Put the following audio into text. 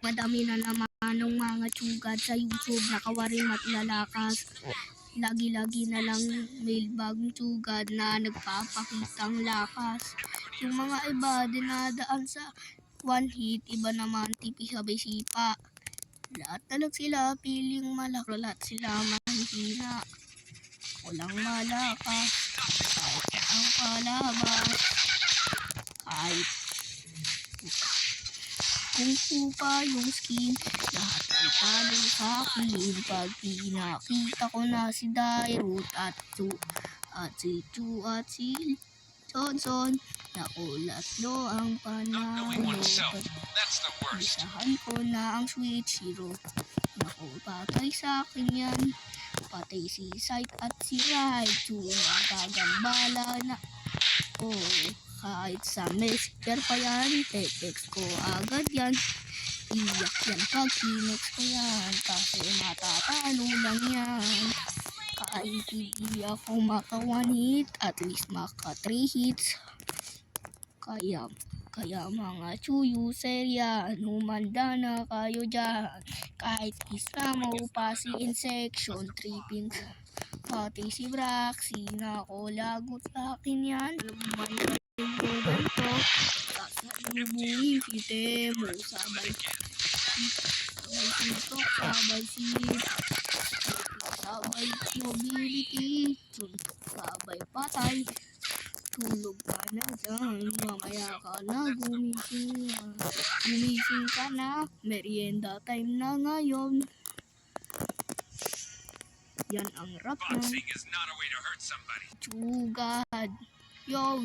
Madami na naman ng mga tsugad sa YouTube, nakawarim at lalakas. Lagi-lagi na lang may bagong tsugad na nagpapakitang lakas. Yung mga iba dinadaan sa one hit, iba naman tipi sabay sipa. Lahat talag sila piling malak, lahat sila mahihina. Walang malakas, kahit ang palabas, kahit kung pupa yung skin, lahat ay talo sa akin. Pag pinakita ko na si Dairut at si Chu at si Johnson, nakulat lo ang panalo. Isahan ko na ang Switch Hero, naku patay sa akin yan. Patay si Sight at si Raichu, nagagambala na. Kahit sa messenger pa yan, text ko agad yan. Iyak yan pag tinext ko yan, kasi matatalo lang yan. Kahit hindi ako maka 1 hit, at least maka 3 hits. Kaya mga Chu user yan, humanda na kayo dyan. Kahit isa mo pa si Insection, 3 pins. Pati si Braxy, nako lagot sa akin yan. Ganito, sasalubungin si Temo, sabay TikTok, sabay mobility, sabay patay. Tulog ka na dyan, mamaya ka na gumising ka na, merienda time na ngayon. Yan ang rap ng tsugad. Yo.